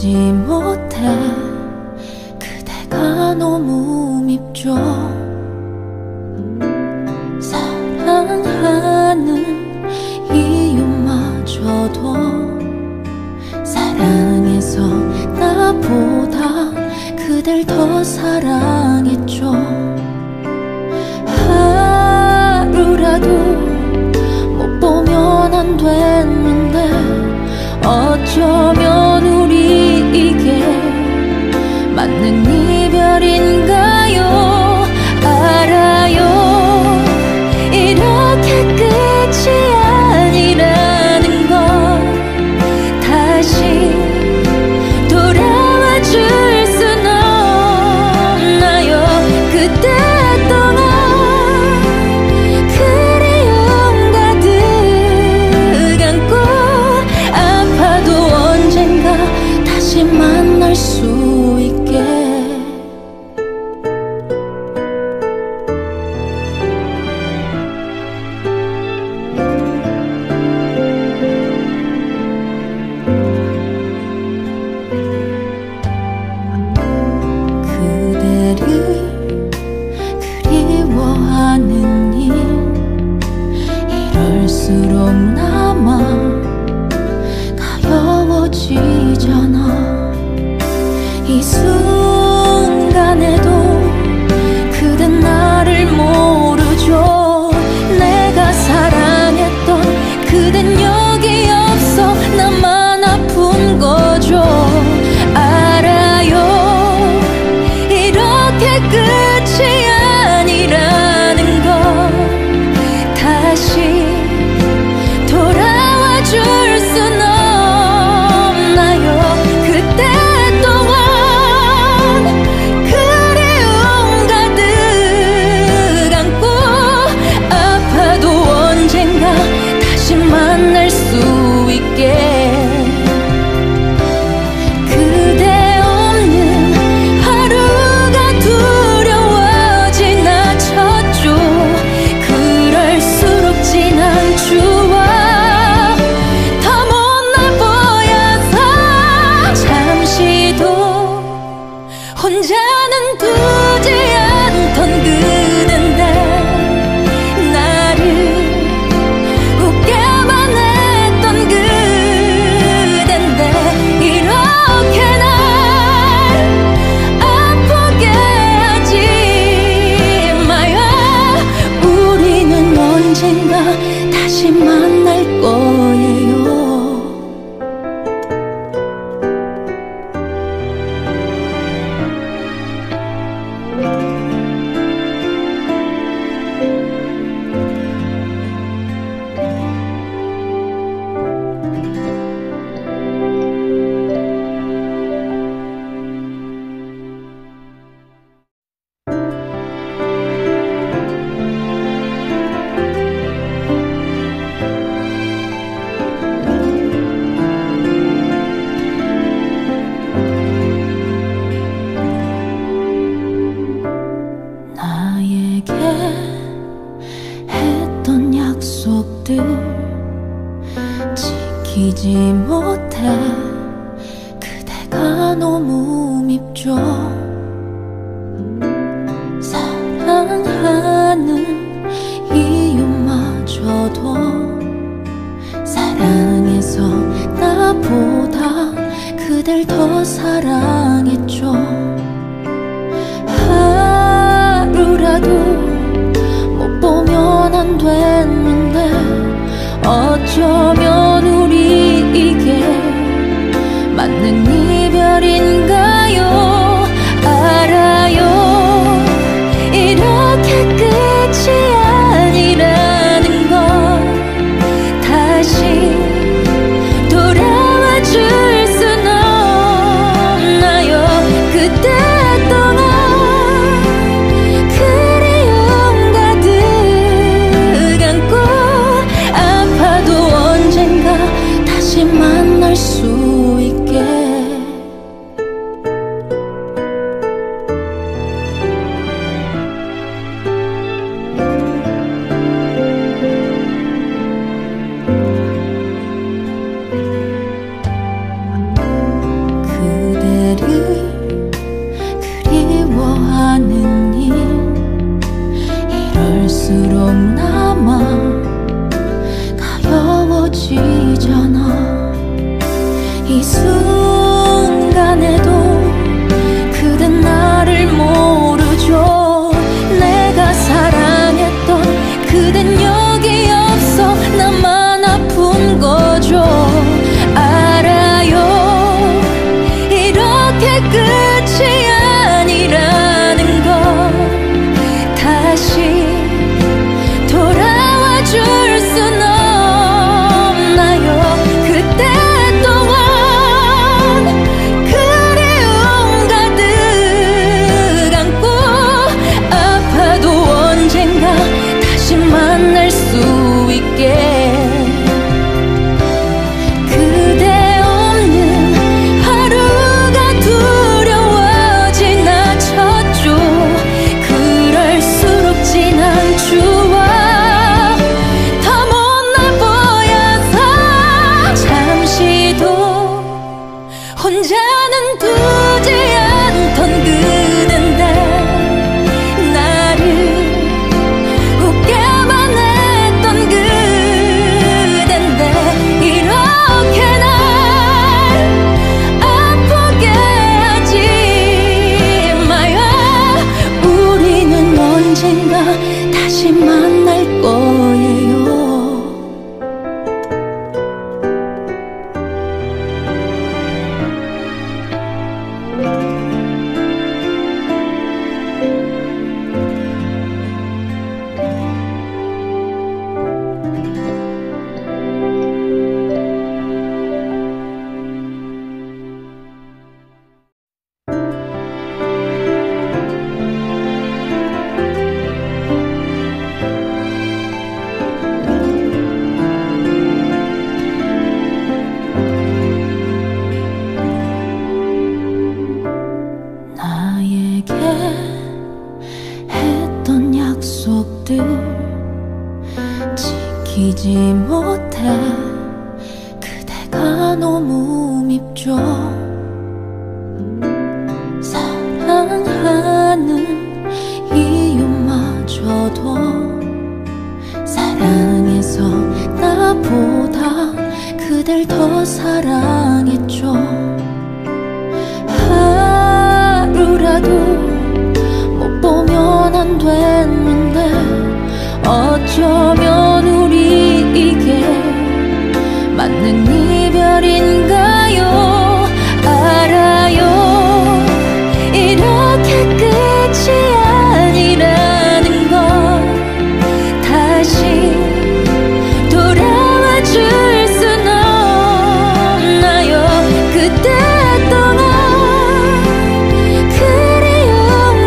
지키지 못해 그대가 너무 밉죠. 사랑하는 이유마저도 사랑해서 나보다 그댈 더 사랑했죠. 하루라도 못 보면 안 됐는데 어쩌면 우리 이게 맞는 이별인가요? 알아요, 이렇게 끝이 아니라는 걸. 다시 돌아와 줄 순 없나요? 그때 동안 그리움 가득 안고 아파도 언젠가 다시 만날 수 있게. 그대를 그리워하는 일, 이럴수록 나만 가여워지잖아. 이 순간에도 그댄 나를 모르죠. 내가 사랑했던 그댄 여기 없어. 나만 아픈 거죠. 알아요, 이렇게 끝이 아니라는 걸. 다시 돌아와 줄 순 없나요? 그때 동안 그리움 가득 안고 아파도 언젠가 다시 만날 수 있게. 그대 없는 하루가 두려워지나 쳤죠. 그럴수록 진한 추억 더 못날 보여서 잠시도 혼자는 두지 않던 그댄데 나를 웃게만 했던 그댄데 이렇게 날 아프게 하지 마요. 우리는 언젠가 다시 만날 거예요. 나에게 했던 약속들 지키지 못해 그대가 너무 밉죠. 사랑하는 이유마저도 사랑해서 나보다 그댈 더 사랑했죠. 하루라도 못 보면 안 됐는데 어쩌면 우리 이게 맞는 이별인가요? 알아요, 이렇게 끝이 아니라는 걸. 다시 돌아와 줄 순 없나요? 그때 동안 그리움 가득 안고 아파도 언젠가 다시 만날 수 있게. 이럴수록 나만 가여워지잖아. 이 순간에도 그댄 나를 모르죠. 내가 사랑했던 그댄 여기 없어. 나만 아픈 거죠. 알아요, 이렇게 끝이 아니라는 걸. 다시 돌아와 줄 순 없나요? 그때 동안 그리움 가득 안고 아파도 언젠가 다시 만날 수 있게. 그대 없는 하루가 두려워지나 쳤죠. 그럴수록 진한 추억 더 못날 보여서 잠시도 혼자는 두지 않던 그댄데 나를 웃게만 했던 그댄데 이렇게 날 아프게 하지 마요. 우리는 언젠가 다시 만날 거예요. 나에게 했던 약속들 지키지 못해 그대가 너무 밉죠. 사랑하는 이유마저도 사랑해서 나보다 그댈 더 사랑했죠. 하루라도 못 보면 안 됐는데 어쩌면 우리 이게 맞는 이별인가요? 알아요, 이렇게 끝이 아니라는 걸. 다시 돌아와 줄 순 없나요? 그때 동안 그리움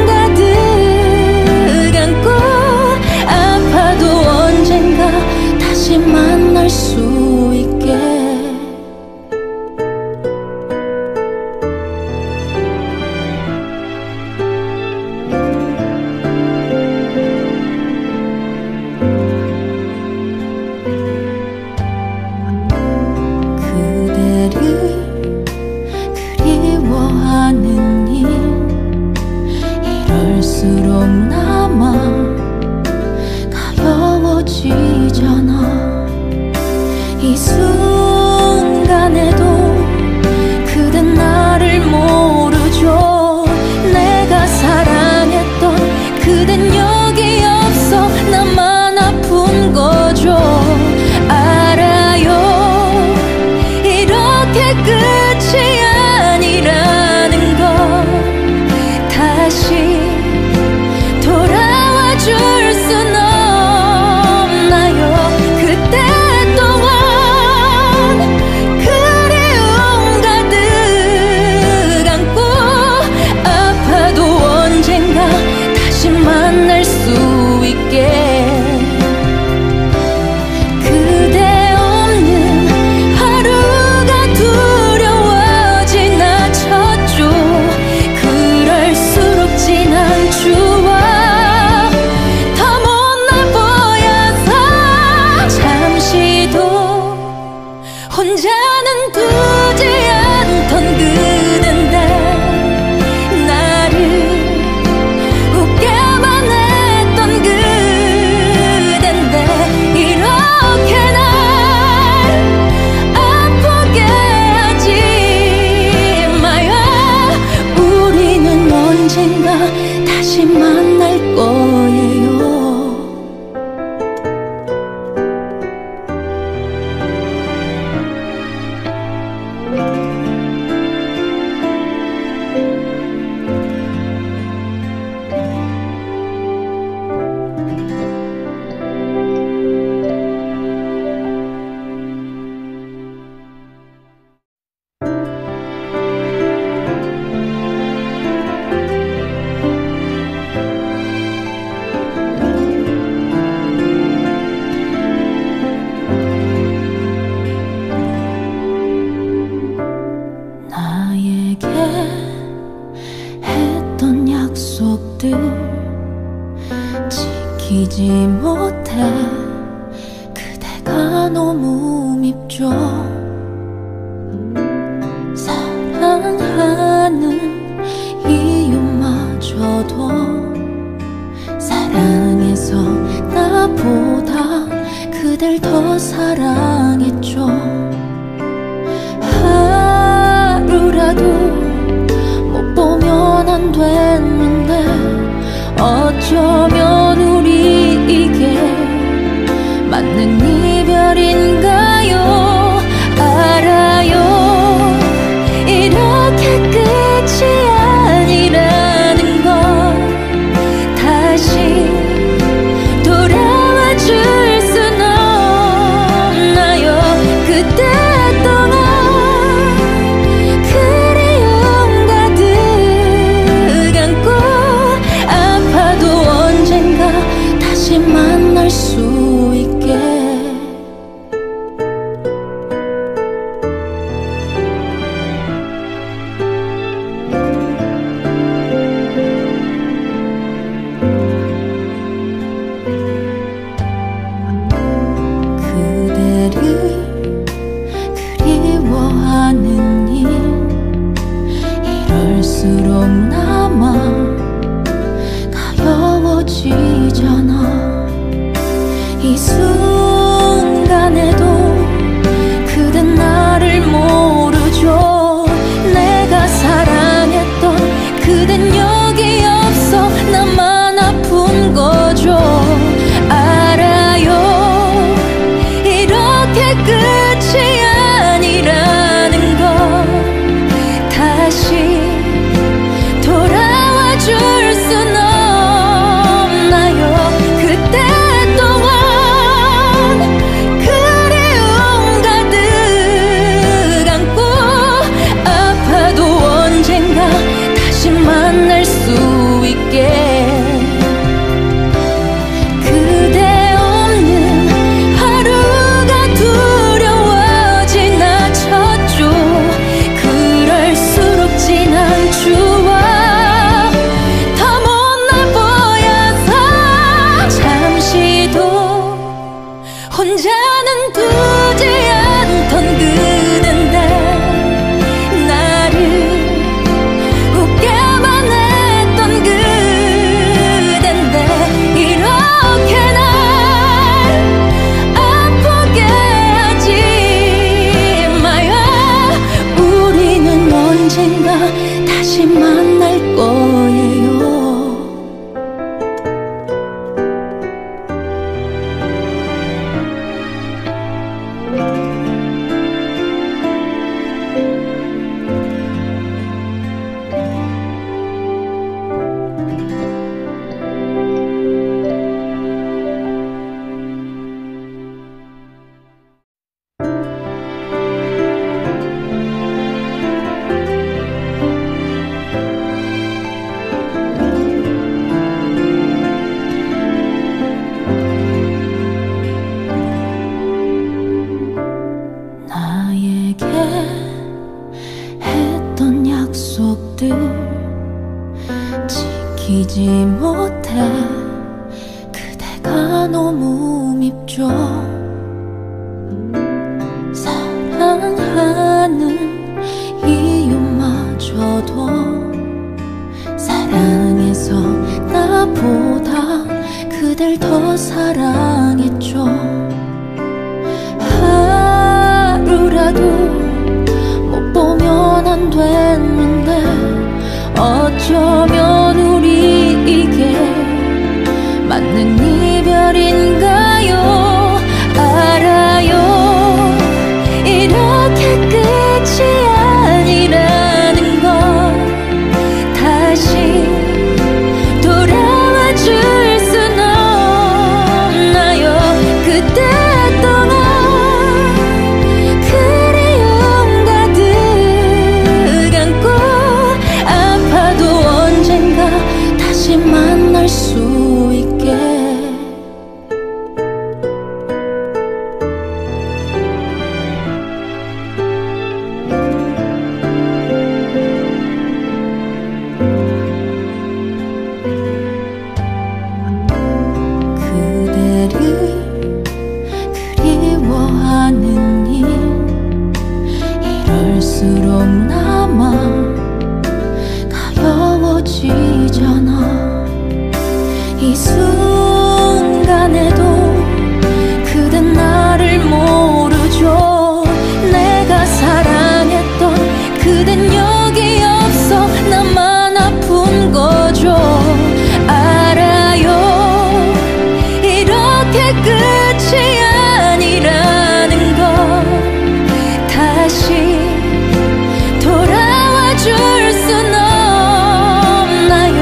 가득 안고 아파도 언젠가 다시 만날 수 있게. 그대를 그리워하는 일 이럴수록 나만 가여워지잖아. 이 순간에도 그댄 나를 모르죠. 내가 사랑했던 그댄 여기 없어. 나만 아픈 거죠. 알아요, 이렇게 끝이 아니라는 걸. 다시 돌아와 줄 순 없나요? 그때 동안 지키지 못해 그대가 너무 밉죠. 사랑하는 이유마저도 사랑해서 나보다 그댈 더 사랑했죠. 하루라도 못 보면 안 됐는데 어쩌면 우리 이게 맞는 이별인가요? 알아요, 이렇게 끝이 아니라는 걸. 다시 돌아와 줄 순 없나요? 그때 동안 그리움 가득 안고 아파도 언젠가 다시 만날 수 있게. 그리워하는 일 이럴수록 나만 가여워지잖아. 이 순간에도 그댄 나를 모르죠. 내가 사랑했던 그댄 여기 없어 나만 아픈 거죠. 알아요, 이렇게 끝이 아니라는 걸. 다시 돌아와 줄 순 없나요? 그때 동안 그리움 가득 안고 아파도 언젠가 다시 만날 수 있게. 그대 없는 하루가 두려워진 나쳤죠. 그럴수록 지난 추억 더 못날 보여서 잠시도 혼자는 두지 않던 그댄데 나를 웃게만 했던 그댄데 이렇게 날 아프게 하지 마요. 우리는 언젠가 다시 만날 거예요. 나에게 했던 약속들 지키지 못해 그대가 너무 밉죠. 사랑하는 이유마저도 사랑해서 나보다 그댈 더 사랑했죠. 하루라도 못 보면 안 됐는데 어쩌면 우리 이게 맞는 이별인가요? 알아요, 이렇게 끝이 아니라는 걸. 다시 돌아와 줄 순 없나요? 그때 동안 그리움 가득 안고 아파도 언젠가 다시 만날 수 있게. 이렇게 끝이 아니라는 걸 다시 돌아와 줄 순 없나요?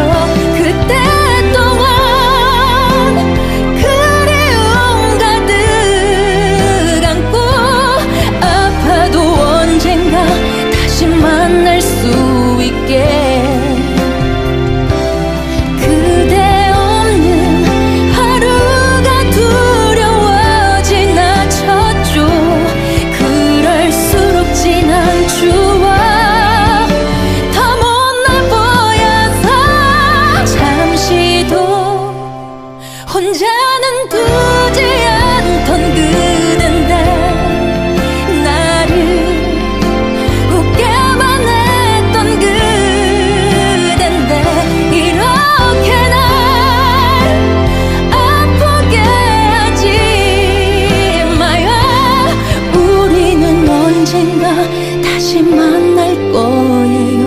그때 동안 그리움 가득 안고 아파도 언젠가 다시 만날 수 있게 혼자는 두지 않던 그댄데 나를 웃게만 했던 그댄데 이렇게 날 아프게 하지 마요. 우리는 언젠가 다시 만날 거예요.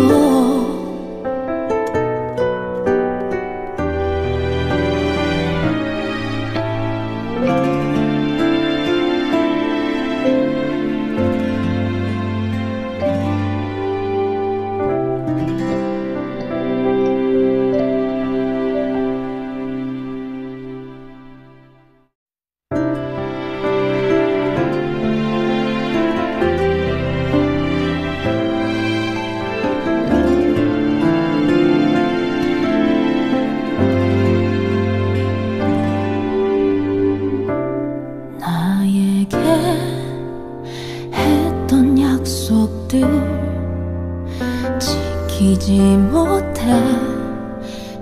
나에게 했던 약속들 지키지 못해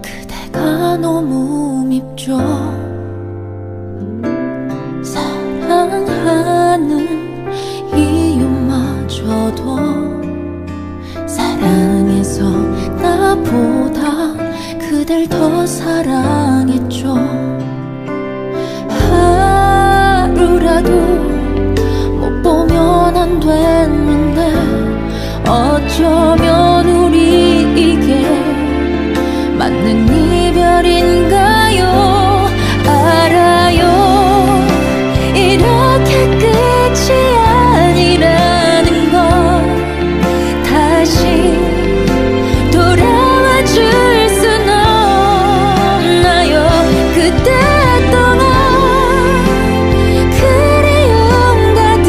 그대가 너무 밉죠. 사랑하는 이유마저도 사랑해서 나보다 그댈 더 사랑했죠. 하루라도 못 보면 안 됐는데 어쩌면 우리 이게 맞는 이별인가요? 알아요. 이렇게 끝이 아니라는 걸 다시 돌아와 줄 순 없나요? 그때 동안 그리움 가득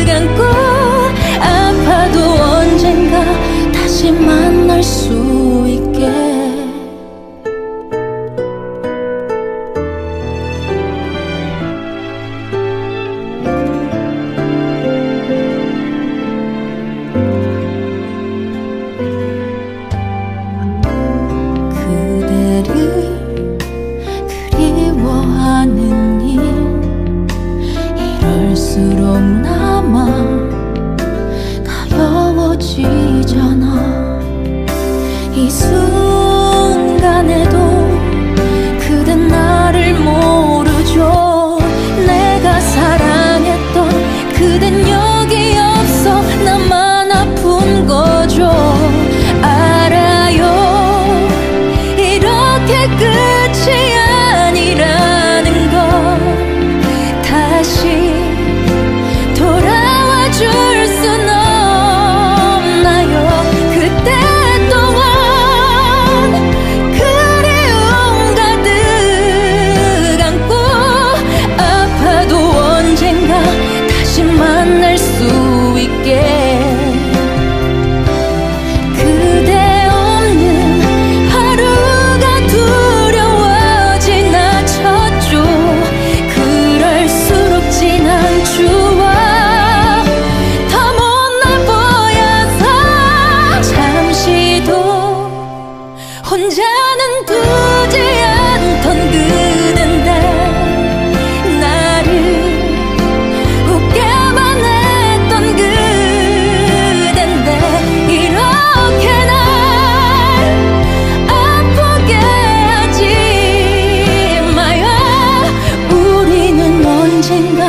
안고 아파도 언젠가 다시 만날 수 있게 그대를 그리워하는 일 이럴수록 나만 가여워지잖아. 이 순간에도 그댄 나를 모르죠. 내가 사랑했던 그댄 여기 없어 나만 아픈 거죠. 알아요. 이렇게 끝이 아니라는 걸 다시 돌아와 줄 순 없나요? 그때 동안 그리움 가득 안고 아파도 언젠가 다시 만날 수 있게 그대 없는 하루가 두려워진 나쳤죠. 그럴수록 진한 추억 더 못날 보여서 잠시도 혼자는 두지 않던 그댄데 나를 웃게만 했던 그댄데 이렇게 날 아프게 하지 마요. 우리는 언젠가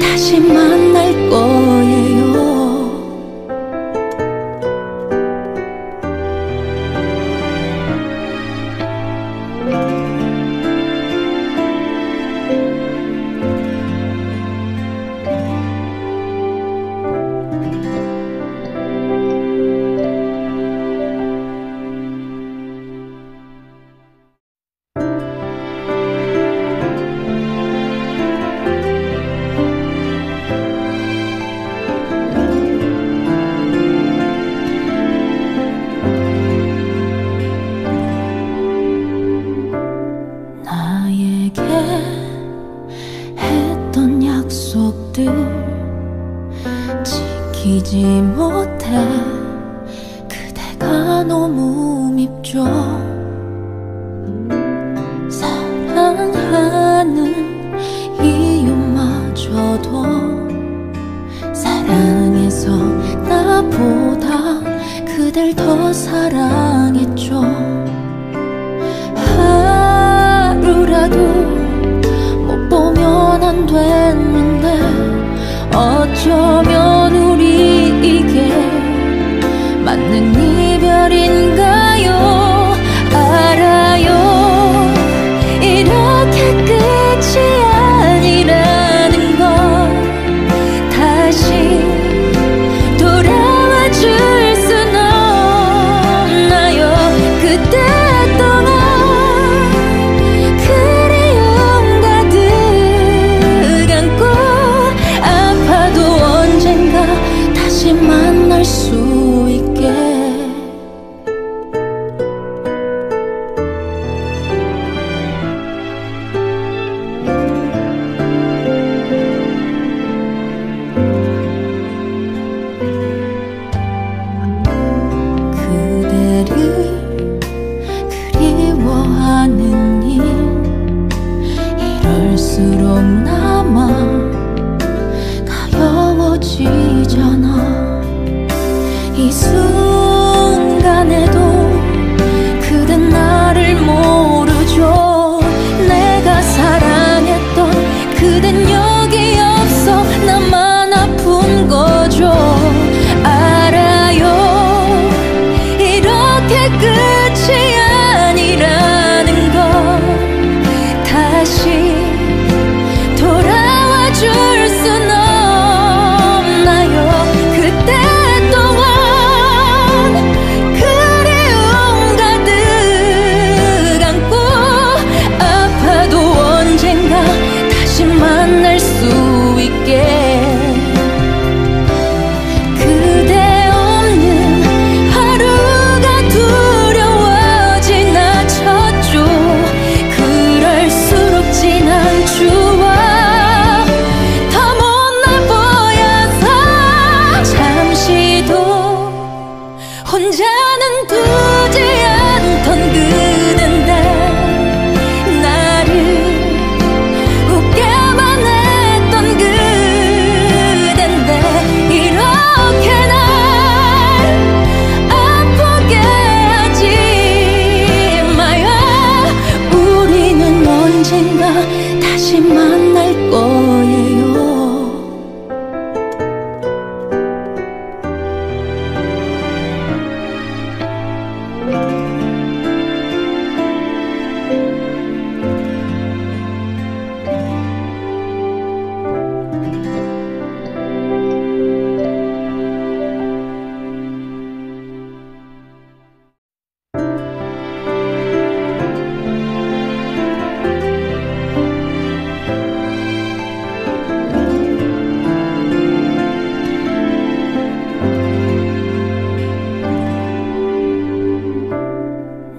다시 만날 거예요. 지키지 못해 그대가 너무 밉죠. 사랑하는 이유마저도 사랑해서 나보다 그댈 더 사랑했죠. 하루라도 못 보면 안 됐는데 어쩌면 우리 이게 맞는 이별인가요? 알아요, 이렇게 끝이 아니라는 걸. 다시 돌아와 줄 순 없나요? 그때 동안 그리움 가득 안고 아파도 언젠가 다시 만날 수 있게. 그대를 그리워하는 일 이럴수록 나만 가여워지잖아. 이 순간에도 그댄 나를 모르죠. 내가 사랑했던 그댄 여기 없어 나만 아픈 거죠. 알아요, 이렇게 끝이 아니라는 걸. 다시 돌아와 줄 순 없나요? 그때 동안 그리움 가득 안고 아파도 언젠가 다시 만날 수 있게. 그대 없는 하루가 두려워지나 쳤죠. 그럴수록 지난 추억 더 못날 보여서 잠시도 혼자는 두지 않던 그댄데 나를 웃게만 했던 그댄데 이렇게 날 아프게 하지 마요. 우리는 언젠가 다시 만날 거예요.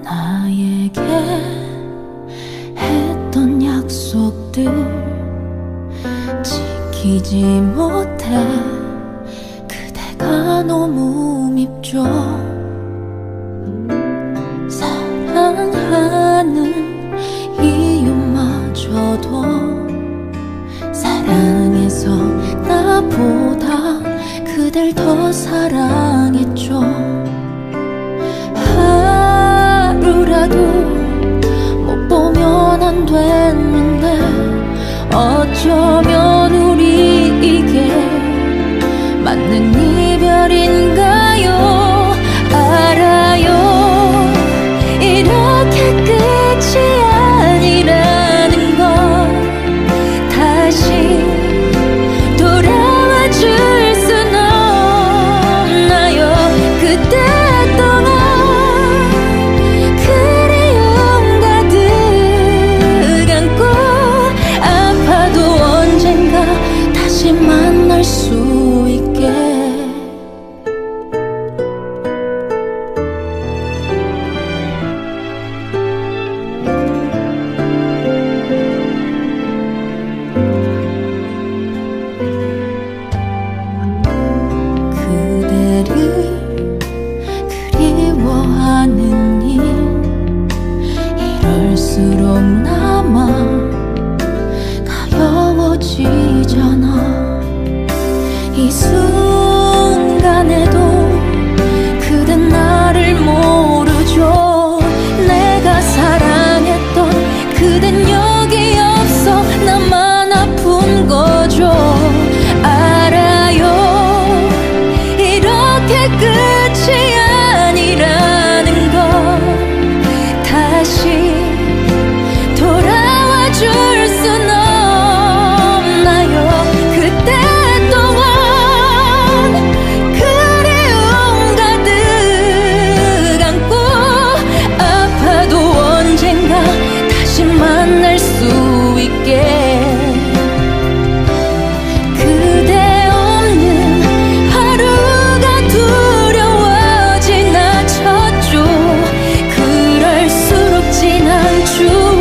나에게 했던 약속들 지키지 못해 그대가 너무 밉죠. 사랑하는 이유마저도 사랑해서 나보다 그댈 더 사랑했죠. 하루라도 못 보면 안 됐는데 어쩌면 우리 이게 맞는 이별인가요? 알아요, 이렇게 끝이 아니라는 걸. 다시 돌아와 줄 순 없나요? 그때 동안 그리움 가득 안고 아파도 언젠가 있게. 그대 없는 하루가 두려워진 나쳤죠. 그럴수록 진한 추억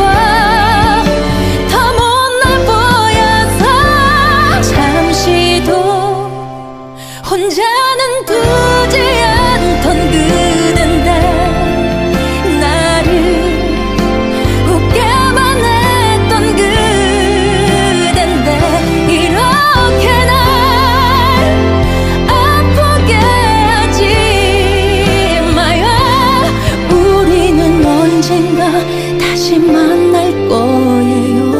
더 못날 보여서 잠시도 혼자는 두지 않던 그댄데 나를 웃게만 했던 그댄데 이렇게 날 아프게 하지 마요. 우리는 언젠가 다시 만날 거예요.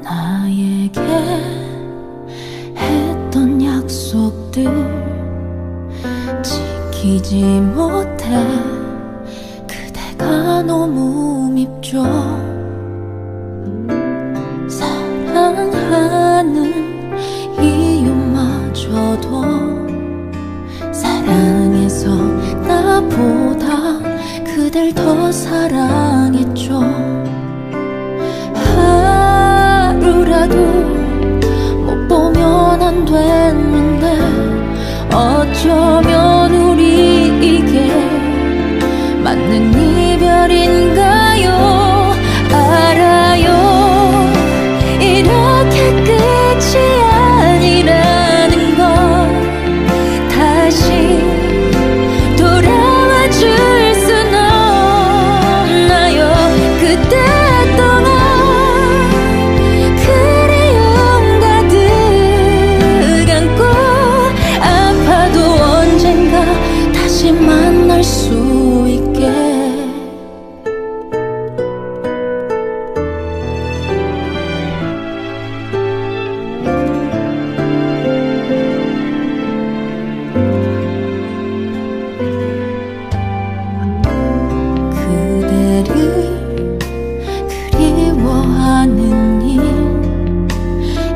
나에게 했던 약속들 지키지 못해 그대가 너무 밉죠. 사랑하는 이유마저도 사랑해서 나보다 그댈 더 사랑했죠. 하루라도 못 보면 안 됐는데 어쩌면 우리 이게 맞는 이별인가요? 알아요. 이렇게 끝이 아니라는 걸 다시 돌아와 줄 순 없나요? 그때 동안 그리움 가득 안고 아파도 언젠가 다시 만날 수 있게. 그대를 그리워하는 일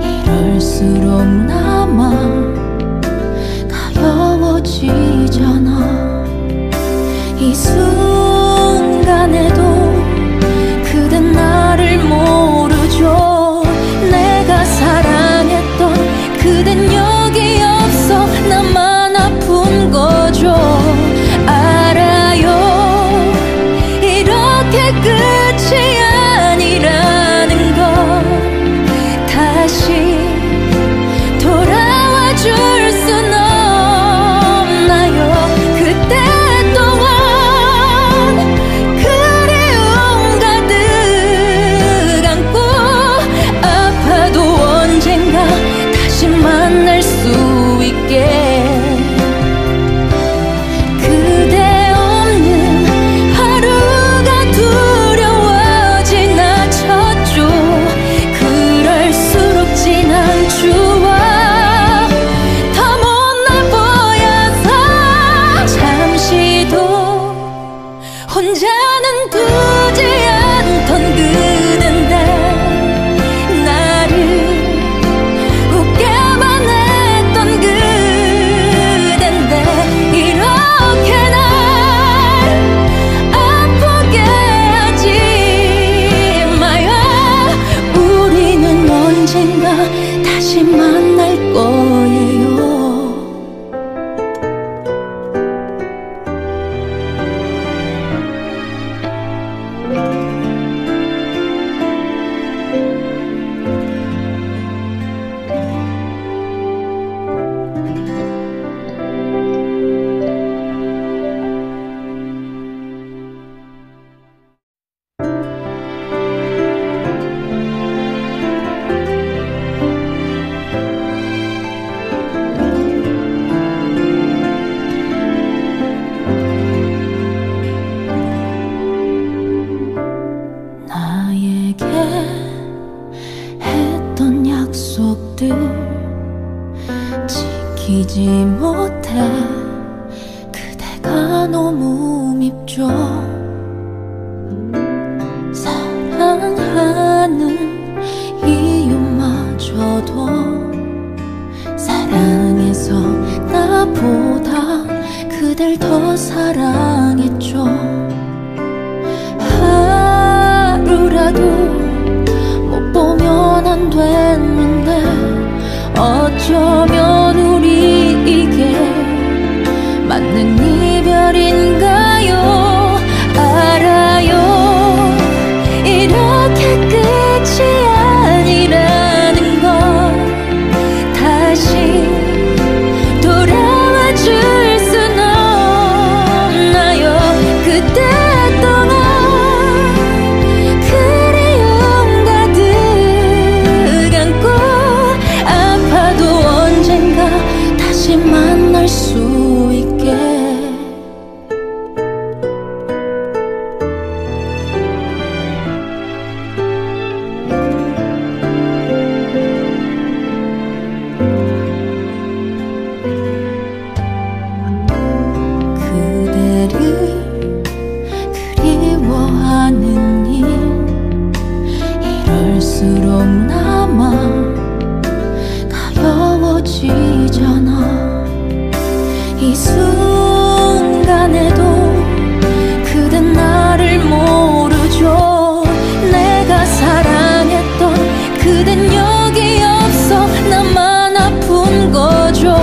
이럴수록 나만 가여워지잖아. 이 순간에도 그댄 나를 모르죠. 내가 사랑했던 그댄 여기 없어 나만 아픈 거죠. 알아요. 이렇게 끝이 아니라는 걸 다시 돌아와 줄 순 없나요? 그때 동안 그리움 가득 안고 아파도 언젠가 다시 만날 수 있게. 그대 없는 하루가 두려워진 나쳤죠. 그럴수록 진한 추억 더 못날 보여서 잠시도 혼자는 두지 않던 그댄데 나를 웃게만 했던 그댄데 이렇게 날 아프게 하지 마요. 우리는 언젠가 다시 만날 거예요. 너무 밉죠. 사랑하는 이유마저도 사랑해서 나보다 그댈 더 사랑했죠. 하루라도 못 보면 안 됐는데 어쩌면 우리 이게 맞는 이별인가요? 알아요, 이렇게 끝이 아니라는 걸. 다시 돌아와 줄 순 없나요? 그때 동안 그리움 가득 안고 아파도 언젠가 다시 만날 수 있게. 그대를 그리워하는 일 이럴수록 나만 가여워지잖아. 이 순간에도 그댄 나를 모르죠. 내가 사랑했던 그댄 여기 없어. 나만 아픈 거죠.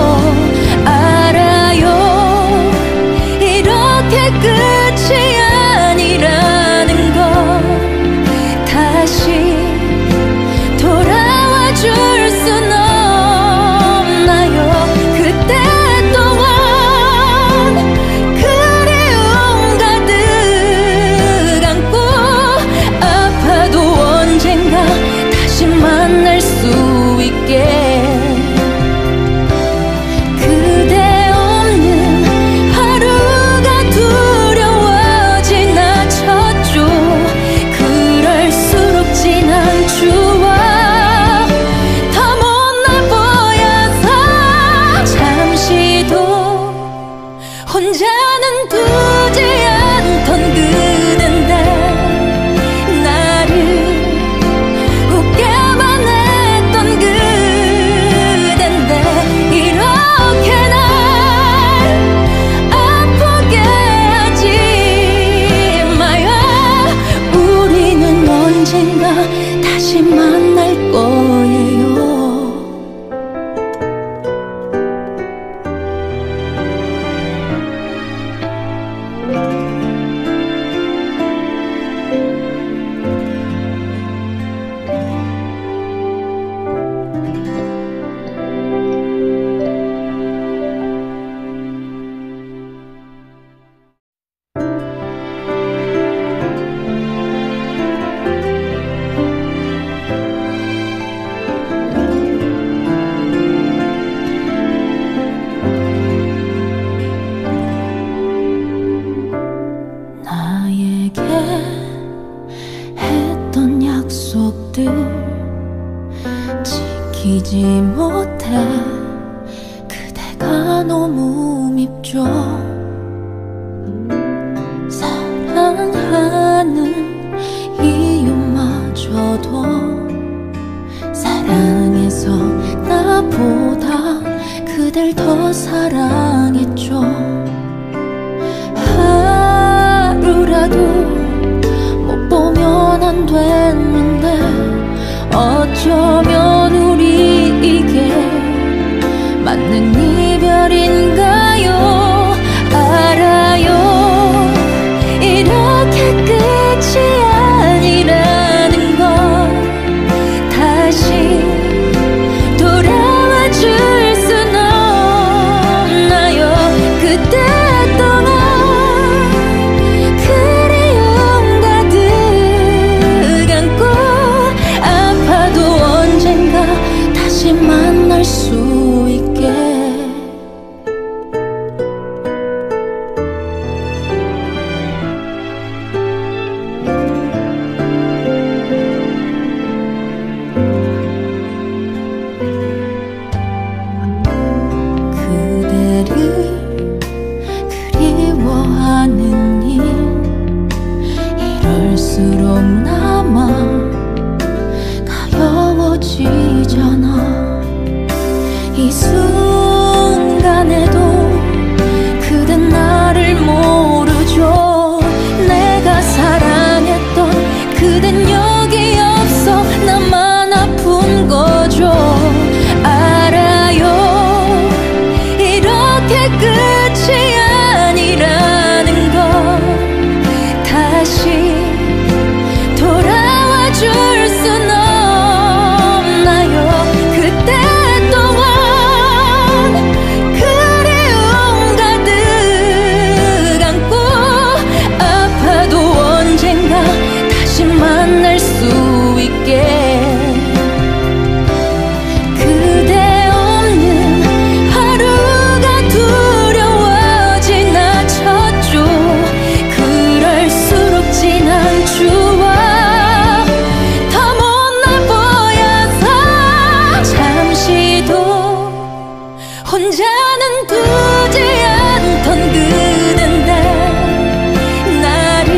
알아요, 이렇게 끝이 아니라는 걸. 다시 돌아와 줄 순 없나요? 그때 동안 그리움 가득 안고 아파도 언젠가 다시 만날 수 있게. 그대 없는 하루가 두려워지나 쳤죠. 그럴수록 지난 추억 더 못날 보여서 잠시도 혼자는 두지 않던 그댄데 나를 웃게만 했던 그댄데 이렇게 날 아프게 하지 마요. 우리는 언젠가 다시 만날 거예요. 나에게 했던 약속들 지키지 못해 그대가 너무 밉죠. 사랑하는 이유마저도 사랑해서 나보다 그댈 더 사랑했죠. 하루라도 못 보면 안 됐는데 어쩌면 우리 이게 맞는 이별인가요? 알아요, 이렇게 끝이 아니라는 걸. 다시 돌아와 줄 순 없나요? 그때 동안 그리움 가득 안고 아파도 언젠가 다시 만날 수 있게. 이럴수록 나만 가여워지잖아. 이 순간에도 그댄 나를 모르죠. 내가 사랑했던 그댄 여기 없어. 나만 아픈 거죠. 알아요, 이렇게 끝이 아니라는 걸. 다시 돌아와 줄 순 없나요? 그때 동안 그리움 가득 안고 아파도 언젠가 다시 만날 수 있게. 그대 없는 하루가 두려워진 나쳤죠. 그럴수록 진한 추억 더 못날 보여서 잠시도 혼자는 두지 않던 그댄데 나를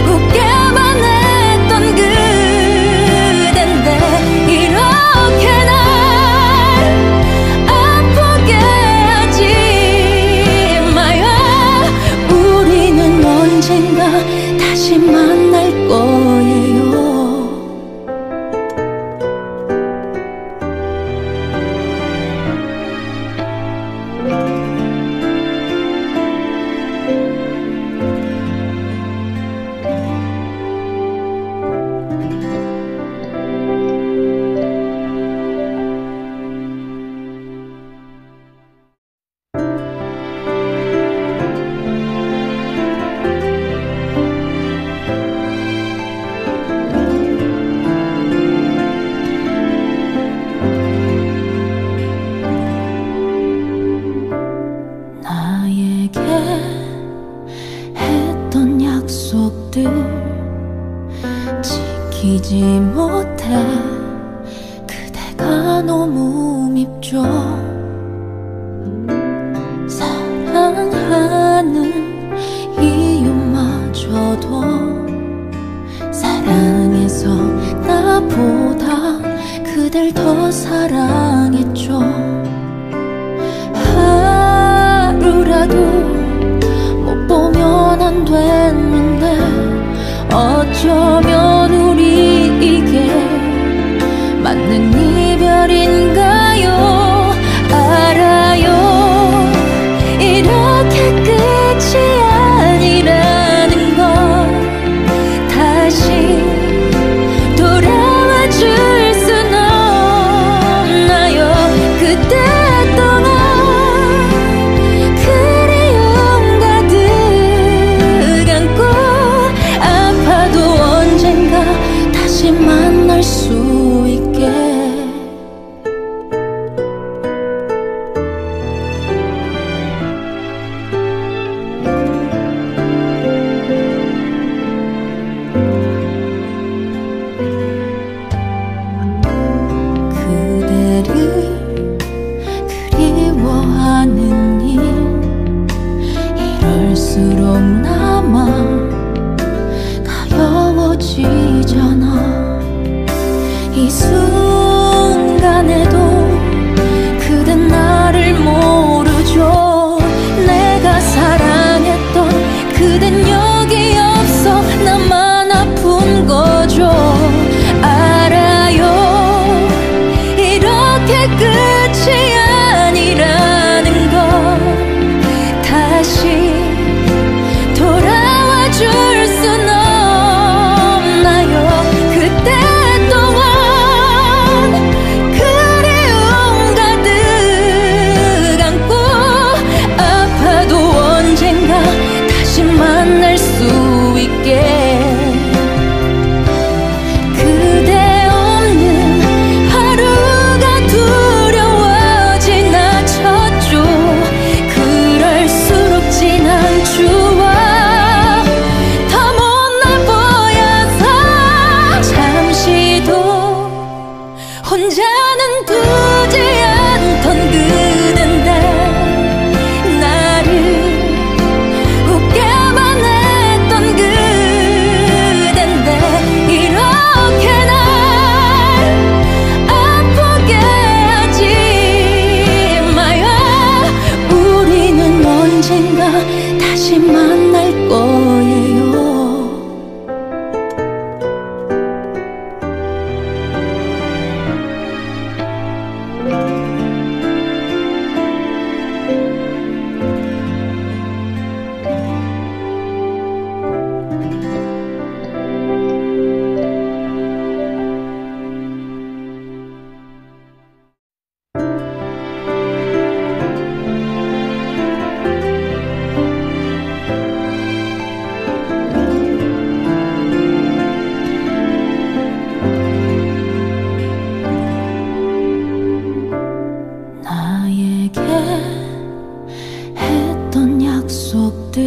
웃게만 했던 그댄데 이렇게 날 아프게 하지 마요. 우리는 언젠가 다시 만날 거예요. 나에게 했던 약속들 지키지 못해 그대가 너무 밉죠. 사랑하는 이유마저도 사랑해서 나보다 그댈 더 사랑했죠. 하루라도 못 보면 안 됐는데 어쩌면 우리 이게 맞는 이별인가요? 알아요, 이렇게 끝이 아니라는 걸. 다시 돌아와 줄 순 없나요? 그때 동안 그리움 가득 안고 아파도 언젠가 다시 만날 수 있게. 그대를 그리워하는 일 이럴수록 나만 가여워지잖아. 이 순간에도 그댄 나를 모르죠. 내가 사랑했던 그댄 여기 없어. 나만 아픈 거죠. 알아요, 이렇게 끝이 아니라는 걸. 다시 돌아와 줄 순 없나요? 그때 동안 그리움 가득 안고 아파도 언젠가 다시 만날 수 있게. 그대 없는 하루가 두려워진 나쳤죠. 그럴수록 진한 추억 더 못날 보여서 잠시도 혼자는 두지 않던 그댄데 나를 웃게만 했던 그 다시 만날 거예요. 나에게 했던 약속들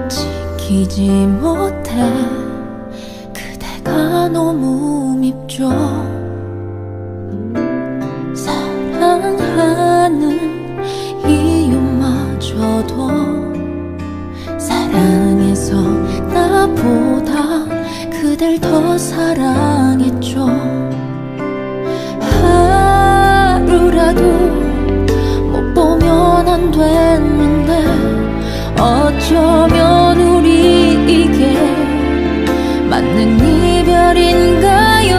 지키지 못해 그대가 너무 밉죠. 사랑하는 이유마저도 사랑해서 나보다 그댈 더 사랑했죠. 하루라도 못 보면 안 됐는데 어쩌면 우리 이게 맞는 이별인가요?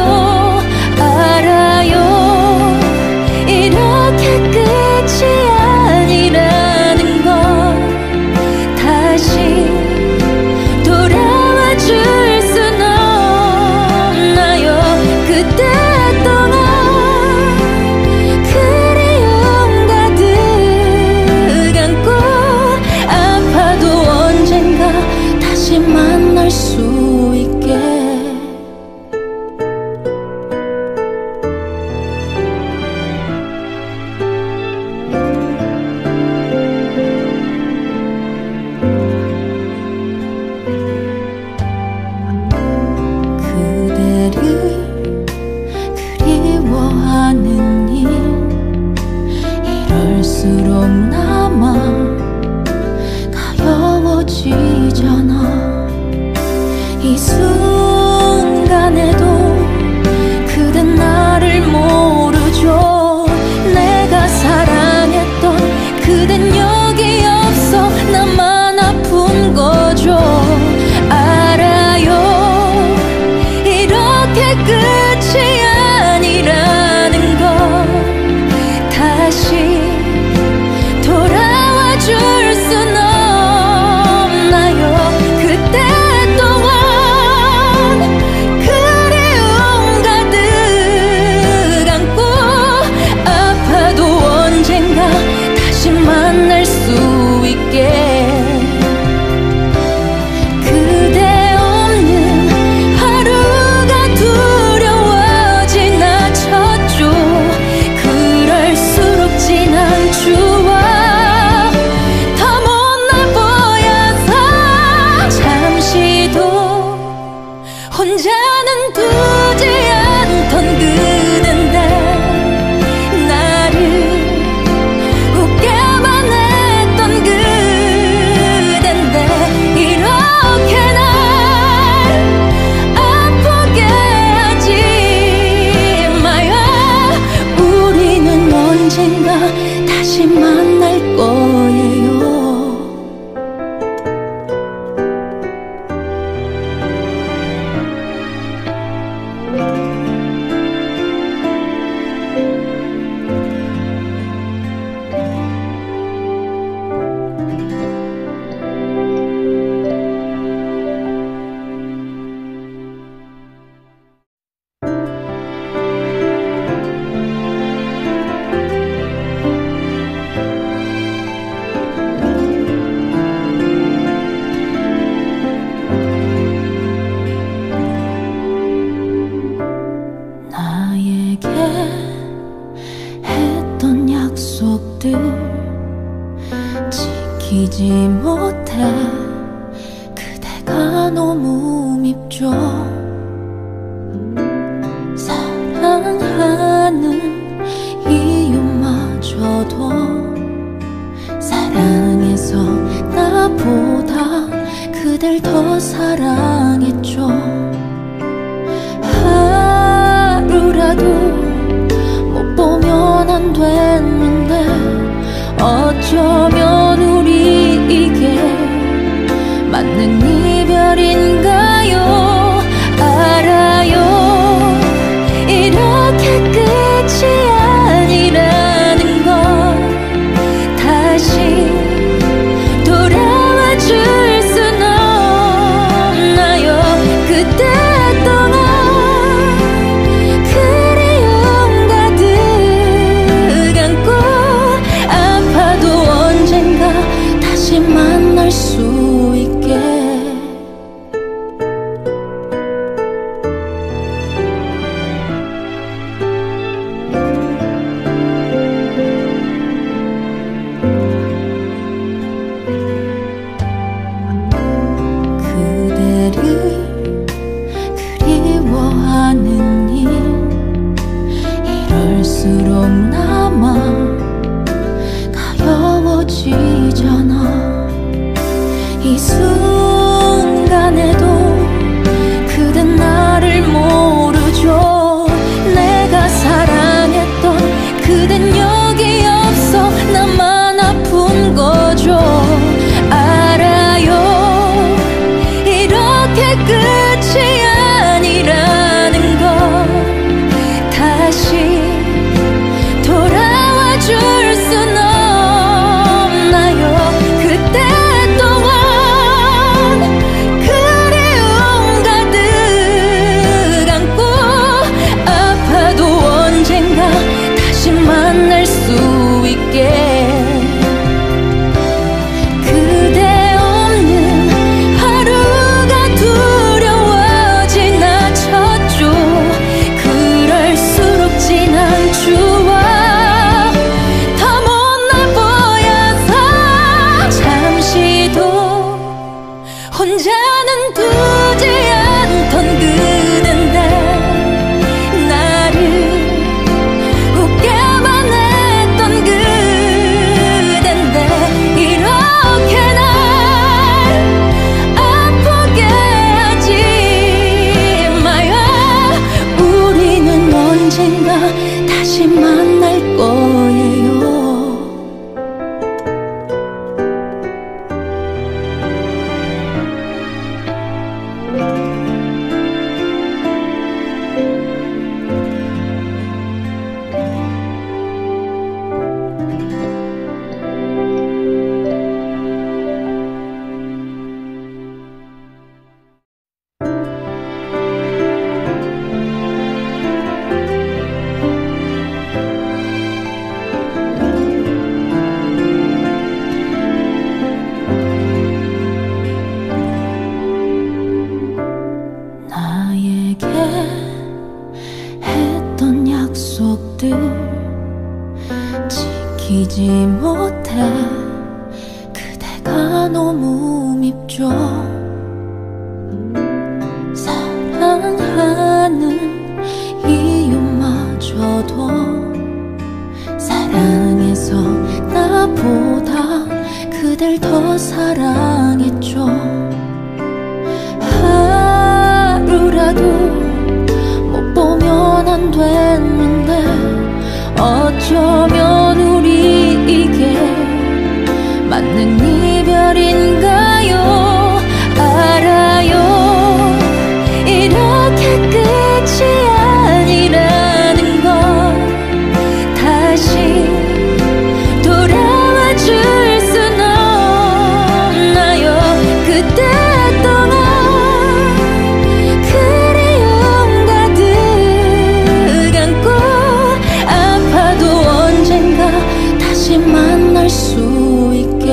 알아요, 이렇게 끝이 아니라는 걸. 다시 돌아와 줄 순 없나요? 그때 동안 그리움 가득 안고 아파도 언젠가 다시 만날 수 있게. 그대를 그리워하는 일 이럴수록 나만 가여워지잖아. 이 순간에도 그댄 나를 모르죠. 내가 사랑했던 그댄 여기 없어 나만 아픈 거죠. 알아요, 이렇게 끝이 아니라는 걸. 다시 돌아와 줄 순 없나요? 그때 동안 그리움 가득 안고 아파도 언젠가 다시 만날 수 있게. 그대 없는 하루가 두려워지나 쳤죠. 그럴수록 진한 추억 더 못날 보여서 잠시도 혼자는 두지 않던 그댄데 나를 웃게만 했던 그댄데 이렇게 날 아프게 하지 마요. 우리는 언젠가 다시 만날 거예요. 나에게 했던 약속들 지키지 못해 그대가 너무 밉죠. 사랑하는 이유마저도 사랑해서 나보다 그댈 더 사랑했죠. 하루라도 못 보면 안 됐는데 어쩌면 우리 이게 맞는 이별인가요? 알아요, 이렇게 끝이 아니라는 걸. 다시 돌아와 줄 순 없나요? 그때 동안 그리움 가득 안고 아파도 언젠가 다시 만날 수 있게. 그대를 그리워하는 일, 이럴수록 나만 가여워지잖아. 이 순간에도 그댄 나를 모르죠. 내가 사랑했던 그댄 여기 없어. 나만 아픈 거죠. 알아요, 이렇게 끝이 아니라는 걸. 다시 돌아와 줄 순 없나요? 그때 동안 그리움 가득 안고 아파도 언젠가 다시 만날 수 있게. 그대 없는 하루가 두려워지나 쳤죠. 그럴수록 지난 추억 더 못날 보여서 잠시도 혼자는 두지 않던 그댄데 나를 웃게만 했던 그댄데 이렇게 날 아프게 하지 마요. 우리는 언젠가 다시 만날 거예요. 나에게 했던 약속들 지키지 못해 그대가 너무 밉죠. 사랑하는 이유마저도 사랑해서 나보다 그댈 더 사랑했죠. 하루라도 못 보면 안 됐는데 어쩌면 우리 이게 맞는 이별인가요? 알아요, 이렇게 끝이 아니라는 걸. 다시 돌아와 줄 순 없나요? 그때 동안 그리움 가득 안고 아파도 언젠가 다시 만날 수 있게.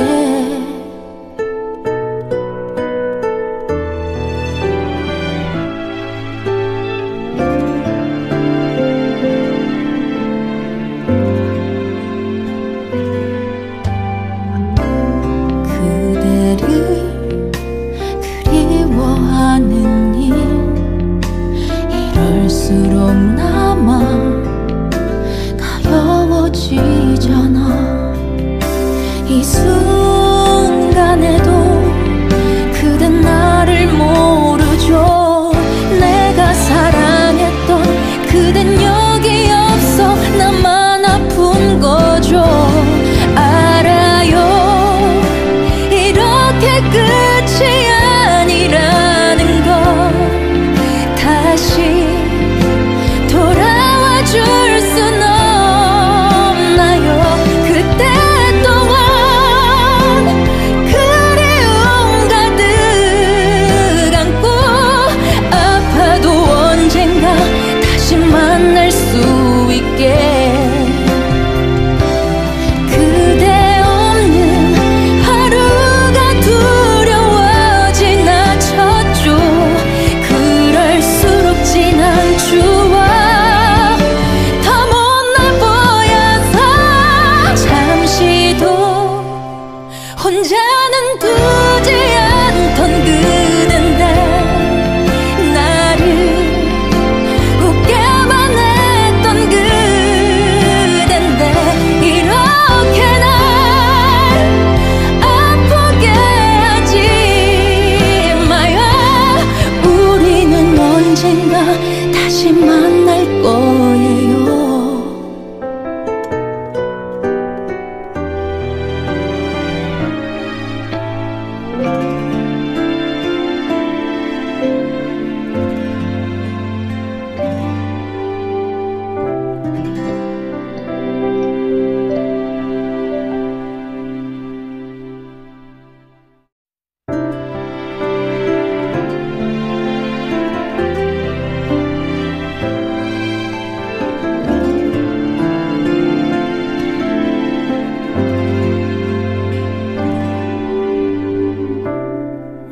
언젠가 다시 만날 거예요.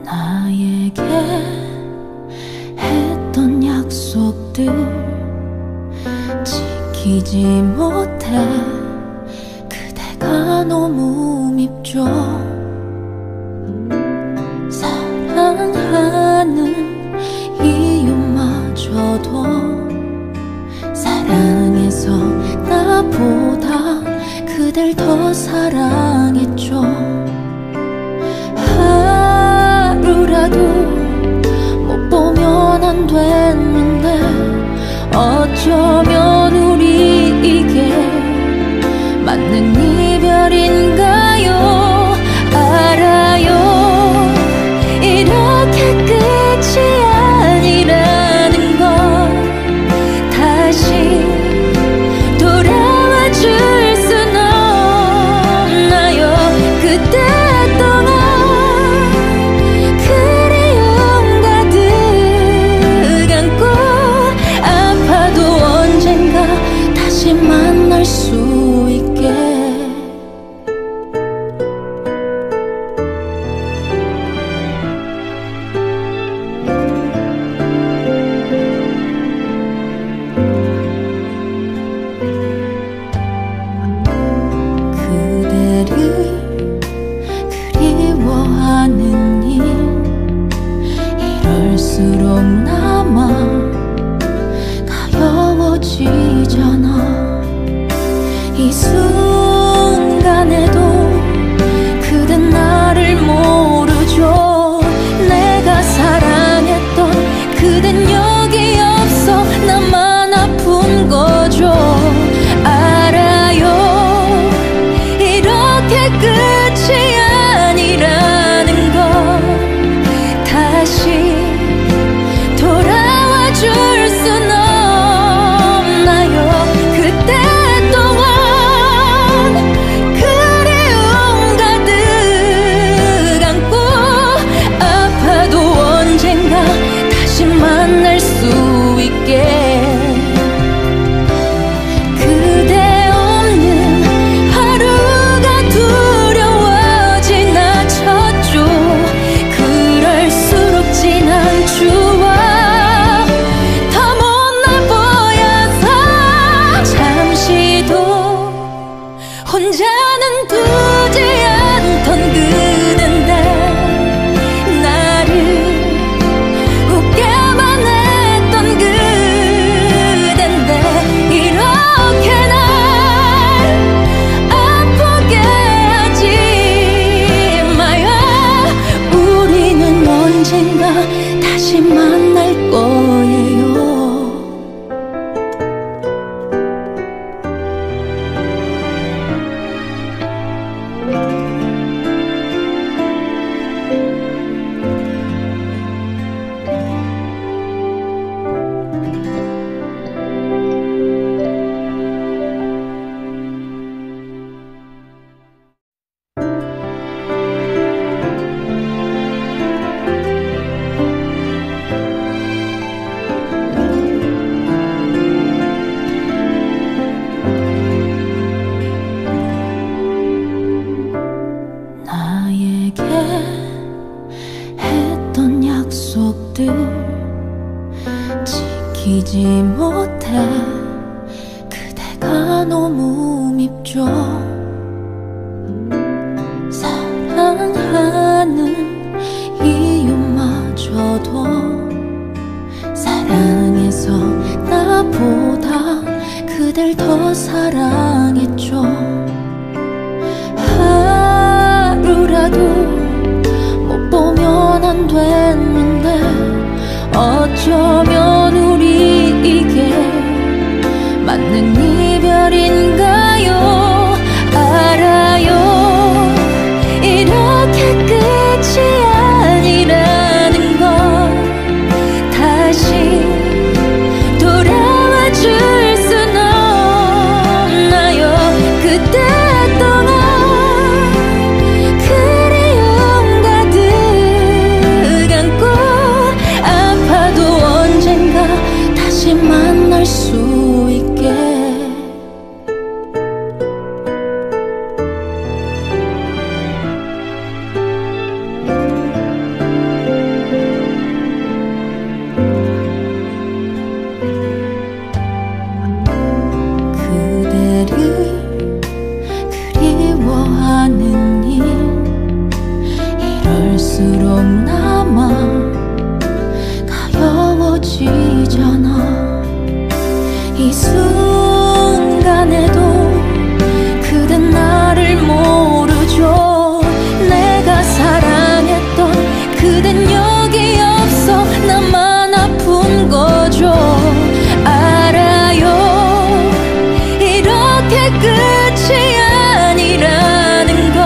나에게 했던 약속들 지키지 못해 그대가 너무 밉죠. 사랑하는 이유마저도 사랑해서 나보다 그댈 더 사랑했죠. 하루라도 못 보면 안 됐는데 어쩌면 우리 이게 맞는 이별인가요? 알아요, 이렇게 끝이 아니라는 걸. 다시 돌아와 줄 순 없나요? 그때 동안 그리움 가득 안고 아파도 언젠가 다시 만날 수 있게. 그대를 그리워하는 일 이럴수록 나만 가여워지잖아. 이 순간에도 그댄 나를 모르죠. 내가 사랑했던 그댄 여기 없어 나만 아픈 거죠. 알아요, 이렇게 끝이 아니라는 걸. 다시 돌아와 줄 순 없나요? 그때 동안 그리움 가득 안고 아파도 언젠가 다시 만날 수 있게. 그대 없는 하루가 두려워진 나쳤죠. 그럴수록 진한 추억 더 못날 보여서 잠시도 혼자는 두지 않던 그댄데 나를 웃게만 했던 그댄데 이렇게 날 아프게 하지 마요. 우리는 언젠가 다시 만날 거예요. 나에게 했던 약속들 지키지 못해 그대가 너무 밉죠. 사랑하는 이유마저도 사랑해서 나보다 그댈 더 사랑했죠. 하루라도 못 보면 안 됐는데 어쩌면 우리 기억남아 가여워지잖아. 이 순간에도 그댄 나를 모르죠. 내가 사랑했던 그댄 여기 없어. 나만 아픈 거죠. 알아요, 이렇게 끝이 아니라는 걸.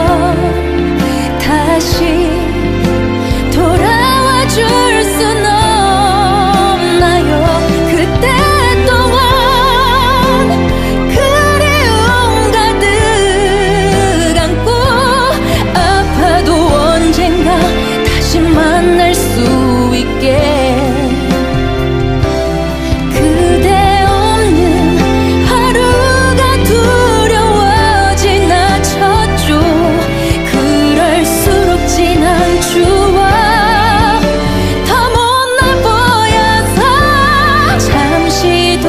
다시 돌아와 줄 순 없나요? 그때 동안 그리움 가득 안고 아파도 언젠가 다시 만날 수 있게. 그대 없는 하루가 두려워지나 쳤죠. 그럴수록 진한 추억 더 못날 보여서 잠시도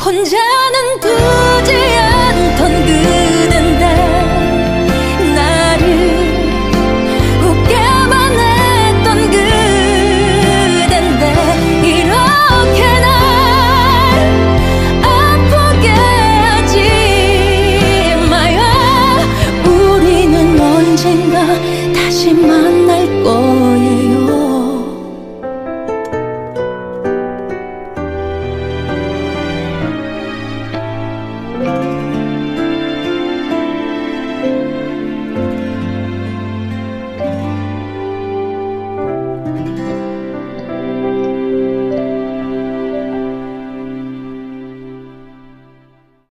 혼자는 두지 않던 그댄데 나를 웃게만 했던 그댄데 이렇게 날 아프게 하지 마요. 우리는 언젠가 다시 만날 거예요.